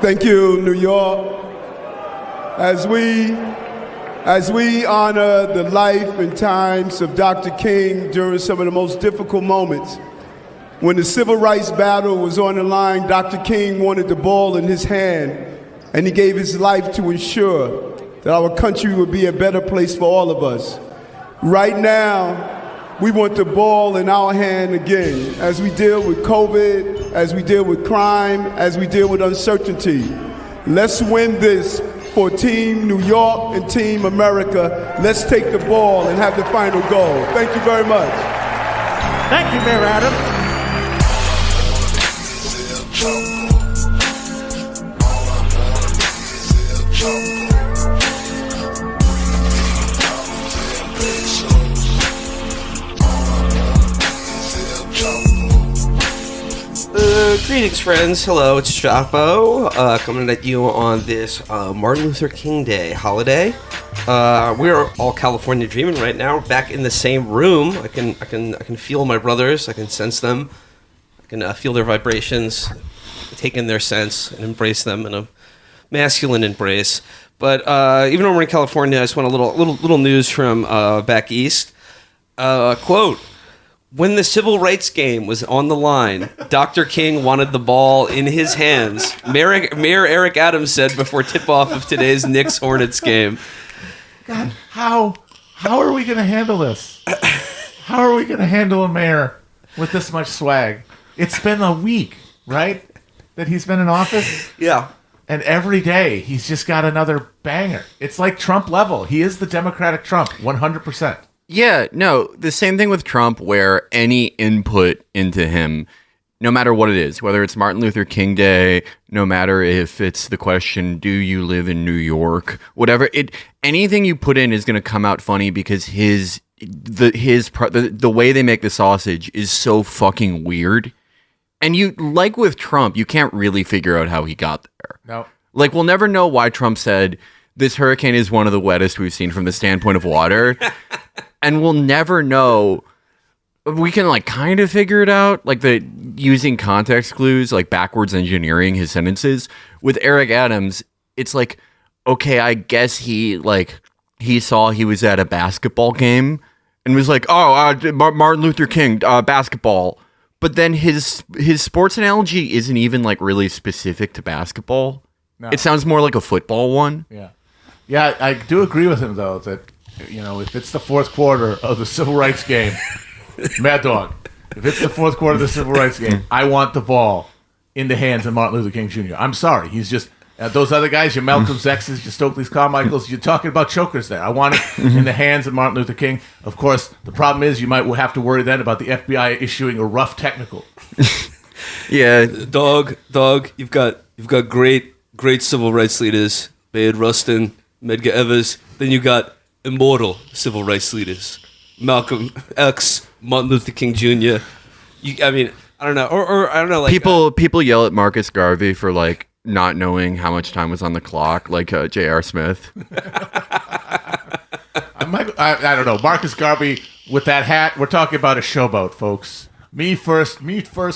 Thank you, New York. As we honor the life and times of Dr. King during some of the most difficult moments, when the civil rights battle was on the line, Dr. King wanted the ball in his hand, and he gave his life to ensure that our country would be a better place for all of us. Right now, we want the ball in our hand again as we deal with COVID, as we deal with crime, as we deal with uncertainty. Let's win this for Team New York and Team America. Let's take the ball and have the final goal. Thank you very much. Thank you, Mayor Adams. Greetings, friends. Hello, it's Chapo, coming at you on this Martin Luther King Day holiday. We're all California dreaming right now. Back in the same room. I can feel my brothers. I can sense them. I can feel their vibrations, take in their sense, and embrace them in a masculine embrace. But even though we're in California, I just want a little news from back east. Quote. When the civil rights game was on the line, Dr. King wanted the ball in his hands. Mayor Eric Adams said before tip-off of today's Knicks-Hornets game. God, how are we going to handle this? How are we going to handle a mayor with this much swag? It's been a week, right, that he's been in office? Yeah. And every day, he's just got another banger. It's like Trump level. He is the Democratic Trump, 100%. Yeah, no, the same thing with Trump, where any input into him, no matter what it is, whether it's Martin Luther King Day, no matter if it's the question, do you live in New York, whatever, anything you put in is going to come out funny because the way they make the sausage is so fucking weird. And you, like with Trump, you can't really figure out how he got there. No. Like, we'll never know why Trump said, this hurricane is one of the wettest we've seen from the standpoint of water. And we'll never know. We can like kind of figure it out, like using context clues, like backwards engineering his sentences. With Eric Adams, it's like, okay, I guess he saw he was at a basketball game and was like, oh, Martin Luther King, basketball. But then his sports analogy isn't even like really specific to basketball. No. It sounds more like a football one. Yeah, I do agree with him though that, you know, if it's the fourth quarter of the civil rights game, Mad Dog, if it's the fourth quarter of the civil rights game, I want the ball in the hands of Martin Luther King Jr. I'm sorry. He's just, those other guys, your Malcolm X's, your Stokely's Carmichaels, you're talking about chokers there. I want it in the hands of Martin Luther King. Of course, the problem is you might have to worry then about the FBI issuing a rough technical. Yeah. Dog, you've got great civil rights leaders, Bayard Rustin, Medgar Evers. Then you got immortal civil rights leaders, Malcolm X, Martin Luther King Jr. I don't know, or I don't know, like people yell at Marcus Garvey for like not knowing how much time was on the clock, like J.R. Smith. I don't know, Marcus Garvey with that hat. We're talking about a showboat, folks. Me first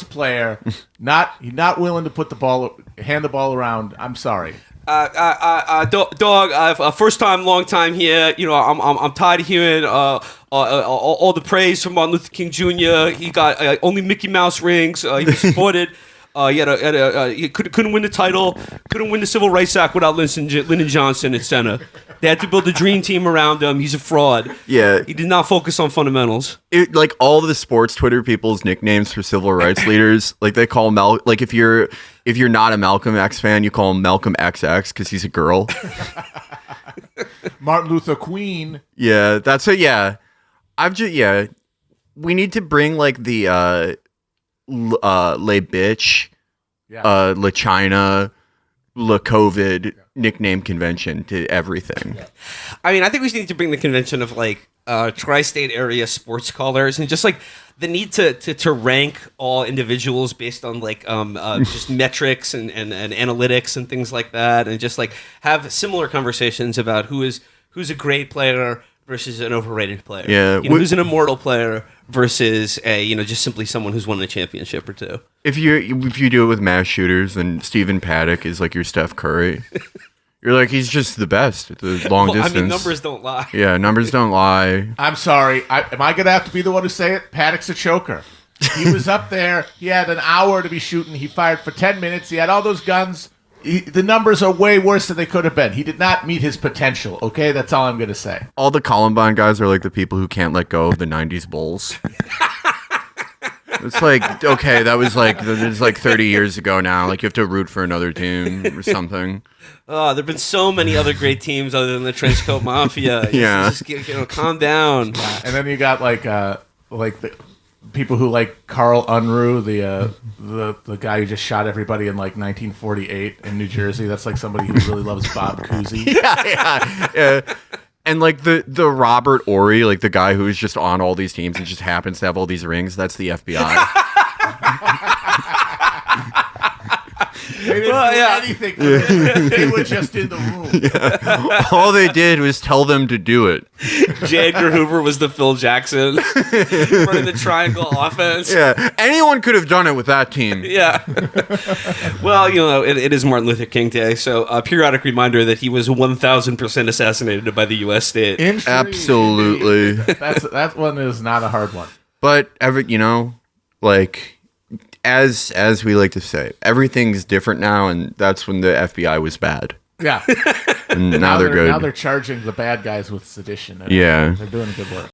player, not willing to hand the ball around. I'm sorry. Dog, I've first time, long time here. You know, I'm tired of hearing all the praise from Martin Luther King Jr. He got only Mickey Mouse rings. He was supported. He couldn't win the title. Couldn't win the Civil Rights Act without Lyndon Johnson at center. They had to build a dream team around him. He's a fraud. Yeah, he did not focus on fundamentals. Like all the sports Twitter people's nicknames for civil rights leaders, like they call like if you're not a Malcolm X fan, you call him Malcolm XX because he's a girl. Martin Luther Queen. Yeah, that's it. Yeah, we need to bring like the Le Bitch, La China, La COVID nickname convention to everything. Yeah. I mean, I think we need to bring the convention of like tri-state area sports callers and just like the need to rank all individuals based on like just metrics and analytics and things like that, and just like have similar conversations about who's a great player versus an overrated player. Yeah. Who's an immortal player versus a just simply someone who's won a championship or two. If you do it with mass shooters, then Stephen Paddock is like your Steph Curry. You're like, he's just the best at the long distance. I mean, numbers don't lie. Yeah, numbers don't lie. I'm sorry. Am I going to have to be the one to say it? Paddock's a choker. He was up there. He had an hour to be shooting. He fired for 10 minutes. He had all those guns. The numbers are way worse than they could have been. He did not meet his potential, okay? That's all I'm going to say. All the Columbine guys are like the people who can't let go of the 90s Bulls. It's like, okay, it's like 30 years ago now. Like, you have to root for another team or something. Oh, there have been so many other great teams other than the Trenchcoat Mafia. Yeah. Just calm down. And then you got like the people who like Carl Unruh, the guy who just shot everybody in like 1948 in New Jersey. That's like somebody who really loves Bob Cousy. Yeah. And like the Robert Ory, like the guy who is just on all these teams and just happens to have all these rings, that's the FBI. They didn't do anything. They were just in the room. Yeah. All they did was tell them to do it. J. Edgar Hoover was the Phil Jackson running the triangle offense. Yeah, anyone could have done it with that team. Yeah. Well, it is Martin Luther King Day, so a periodic reminder that he was 1,000% assassinated by the U.S. state. Absolutely. That one is not a hard one. But like, as we like to say, everything's different now, and that's when the FBI was bad. Yeah. And now they're good. Now they're charging the bad guys with sedition. Yeah. They're doing good work.